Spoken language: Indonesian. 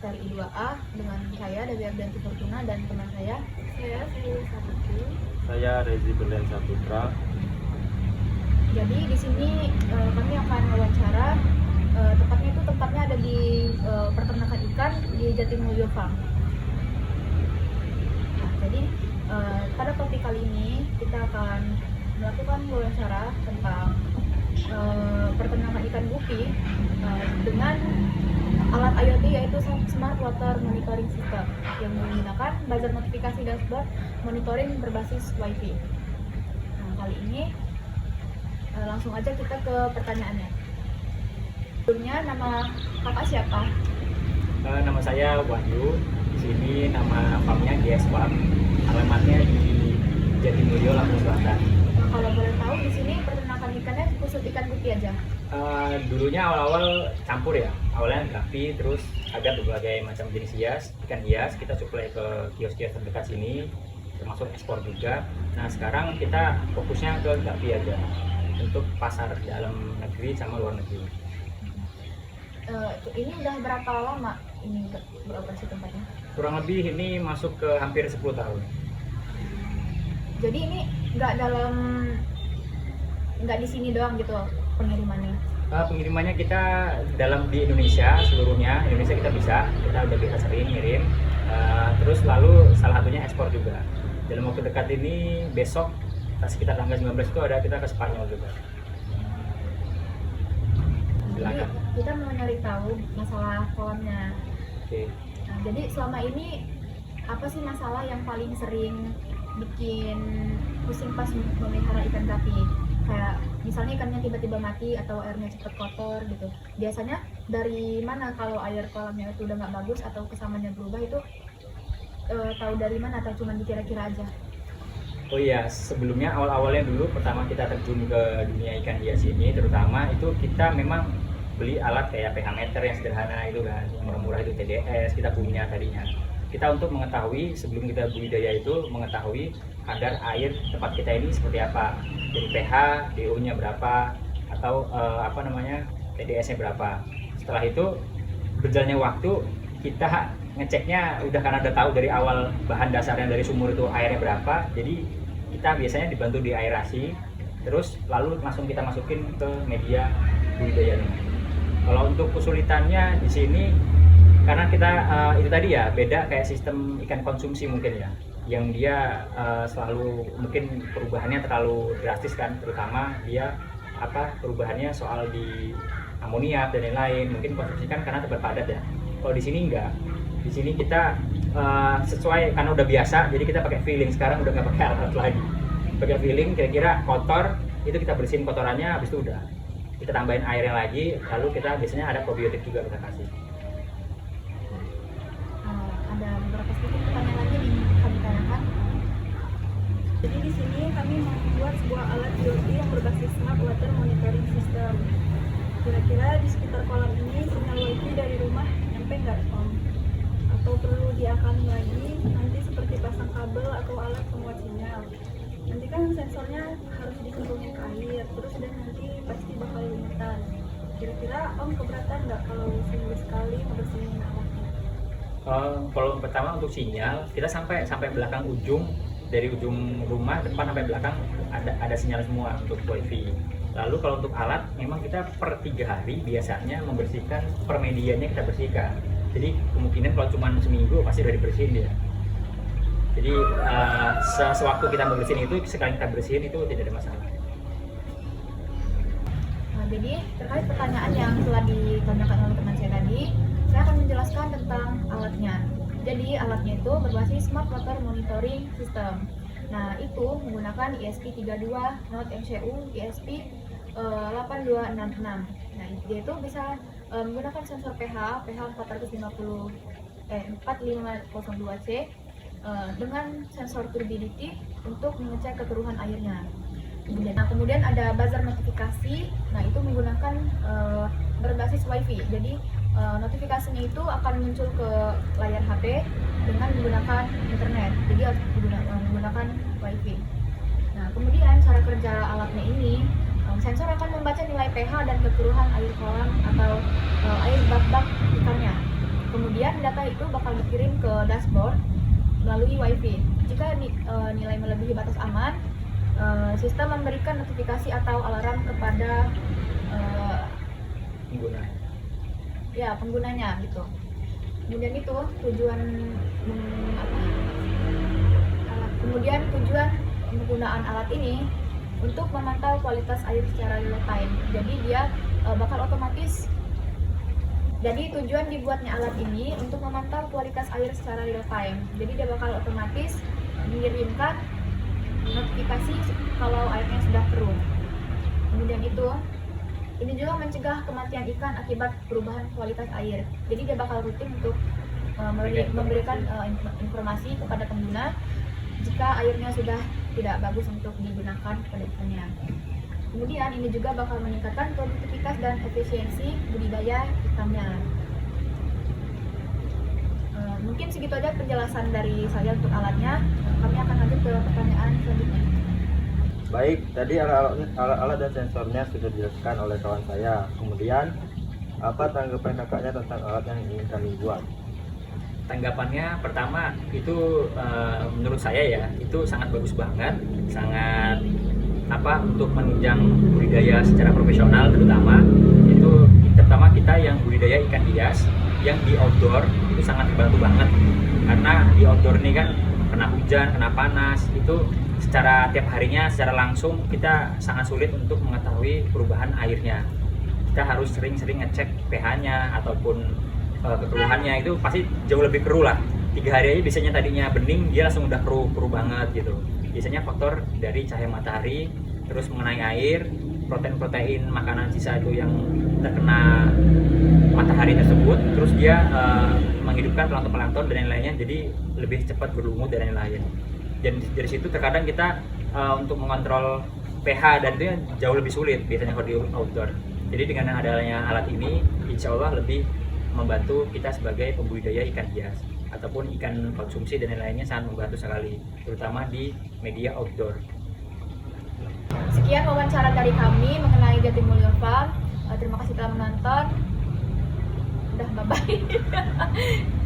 Lestari I2A dengan saya Dewi Ardianti Fortuna dan teman saya Selly Saputri. Saya Rezi Berlian Saputra. Jadi di sini kami akan wawancara, tempatnya ada di peternakan ikan di Jatimulyo Farm. Nah, jadi pada topik kali ini kita akan melakukan wawancara tentang peternakan ikan gupi dengan alat IoT yaitu Smart Water Monitoring System yang menggunakan buzzer notifikasi dashboard monitoring berbasis Wi-Fi. Nah, kali ini langsung aja kita ke pertanyaannya. Sebelumnya nama kakak siapa? Nama saya Wahyu. Di sini nama farmnya GS Farm. Alamatnya di Jatimulyo, Lampung Selatan. Kalau boleh tahu di sini peternakan ikannya khusus ikan gupi aja? Dulunya awal-awal campur ya. Awalnya guppy, terus ada berbagai macam jenis hias, ikan hias. Kita suplai ke kios-kios terdekat sini, termasuk ekspor juga. Nah sekarang kita fokusnya ke guppy aja untuk pasar dalam negeri sama luar negeri. Ini udah berapa lama ini beroperasi tempatnya? Kurang lebih ini masuk ke hampir 10 tahun. Jadi ini nggak di sini doang gitu pengirimannya? Pengirimannya kita di Indonesia seluruhnya. Indonesia kita udah bisa sering ngirim. Terus lalu salah satunya ekspor juga. Dalam waktu dekat ini besok sekitar tanggal 19 itu kita ke Spanyol juga. Jadi kita mau nyari tahu masalah kolamnya. Oke. Nah, jadi selama ini apa sih masalah yang paling sering bikin pusing pas memelihara ikan guppy? Kayak misalnya ikannya tiba-tiba mati atau airnya cepat kotor gitu. Biasanya dari mana kalau air kolamnya itu udah nggak bagus atau kesamanya berubah itu tahu dari mana atau cuma dikira-kira aja? Oh iya, sebelumnya awal-awalnya dulu pertama kita terjun ke dunia ikan hias ini, terutama itu kita memang beli alat kayak pH meter yang sederhana itu kan, yang murah-murah itu TDS kita punya tadinya. Kita untuk mengetahui sebelum kita budidaya itu mengetahui kadar air tempat kita ini seperti apa, dari pH, DO-nya berapa, atau TDS-nya berapa. Setelah itu berjalannya waktu kita ngeceknya karena udah tahu dari awal bahan dasarnya dari sumur itu airnya berapa, jadi kita biasanya dibantu di aerasi, terus lalu langsung kita masukin ke media budidayanya. Kalau untuk kesulitannya di sini karena kita itu tadi ya beda kayak sistem ikan konsumsi mungkin ya, yang dia selalu mungkin perubahannya terlalu drastis kan, terutama dia perubahannya soal di amoniak dan lain-lain. Mungkin konsumsi kan karena terpadat ya. Kalau di sini enggak. Di sini kita sesuai karena udah biasa, jadi kita pakai feeling. Sekarang udah nggak pakai alat lagi, pakai feeling. Kira-kira kotor itu kita bersihin kotorannya, habis itu udah kita tambahin airnya lagi, lalu kita biasanya ada probiotik juga kita kasih. Ada beberapa sedikit pertanyaan lagi yang kami tanyakan. Jadi di sini kami membuat sebuah alat IoT yang berbasis Smart Water Monitoring System. Kira-kira di sekitar kolam ini sinyal Wi-Fi dari rumah nyampe nggak, Om? Atau perlu diakali lagi nanti seperti pasang kabel atau alat penguat sinyal? Nanti kan sensornya harus disentuhin ke air, terus dan nanti pasti bakal limitan. Kira-kira Om keberatan nggak kalau seminggu sekali ngebersihin alatnya? Kalau pertama untuk sinyal kita sampai belakang ujung, dari ujung rumah depan sampai belakang ada sinyal semua untuk wifi. Lalu kalau untuk alat memang kita per 3 hari biasanya membersihkan per medianya kita bersihkan. Jadi kemungkinan kalau cuma seminggu pasti udah dibersihin dia. Jadi sewaktu kita membersihin itu, sekali kita bersihin itu tidak ada masalah. Nah, jadi terkait pertanyaan yang telah ditanyakan oleh teman saya tadi, saya akan menjelaskan tentang alatnya. Jadi alatnya itu berbasis Smart Water Monitoring System. Nah, itu menggunakan ESP32 Node MCU ESP 8266. Nah, dia itu bisa menggunakan sensor pH 4502C dengan sensor turbidity untuk mengecek kekeruhan airnya. Kemudian ada buzzer notifikasi. Nah, itu menggunakan berbasis Wi-Fi. Jadi notifikasinya itu akan muncul ke layar HP dengan menggunakan internet. Jadi harus menggunakan Wi-Fi. Nah, kemudian cara kerja alatnya ini, sensor akan membaca nilai pH dan kekeruhan air kolam atau air bak-bak ikannya. Kemudian data itu bakal dikirim ke dashboard melalui WiFi. Jika nilai melebihi batas aman, sistem memberikan notifikasi atau alarm kepada penggunanya gitu. Kemudian itu tujuan penggunaan alat ini untuk memantau kualitas air secara real time. Jadi dia bakal otomatis. Jadi tujuan dibuatnya alat ini untuk memantau kualitas air secara real time. Jadi dia bakal otomatis mengirimkan notifikasi kalau airnya sudah keruh. Kemudian ini juga mencegah kematian ikan akibat perubahan kualitas air. Jadi dia bakal rutin untuk memberikan informasi kepada pengguna jika airnya sudah tidak bagus untuk digunakan pada ikannya. Kemudian ini juga bakal meningkatkan produktivitas dan efisiensi budidaya ikannya. Mungkin segitu aja penjelasan dari saya untuk alatnya. Kami akan lanjut ke pertanyaan selanjutnya. Baik, tadi alat dan sensornya sudah dijelaskan oleh kawan saya. Kemudian, apa tanggapan kakaknya tentang alat yang ingin kami buat? Tanggapannya pertama itu menurut saya ya itu sangat bagus banget, sangat untuk menunjang budidaya secara profesional, terutama kita yang budidaya ikan hias yang di outdoor itu sangat dibantu banget, karena di outdoor ini kan kena hujan, kena panas, itu secara tiap harinya secara langsung kita sangat sulit untuk mengetahui perubahan airnya. Kita harus sering-sering ngecek pH-nya ataupun kekeruhannya, itu pasti jauh lebih keruh lah. 3 hari aja biasanya tadinya bening, dia langsung udah keruh banget gitu. Biasanya faktor dari cahaya matahari, terus mengenai air, protein-protein makanan sisa itu yang terkena matahari tersebut, terus dia menghidupkan plankton-plankton dan lain-lainnya, jadi lebih cepat berlumut dan lain-lain. Dan dari situ terkadang kita untuk mengontrol pH dan itu jauh lebih sulit biasanya kalau di outdoor. Jadi dengan adanya alat ini, insya Allah lebih membantu kita sebagai pembudidaya ikan hias ataupun ikan konsumsi dan lain-lainnya, sangat membantu sekali, terutama di media outdoor. Sekian wawancara dari kami mengenai Jatimulyo Farm. Terima kasih telah menonton. Udah, bye-bye.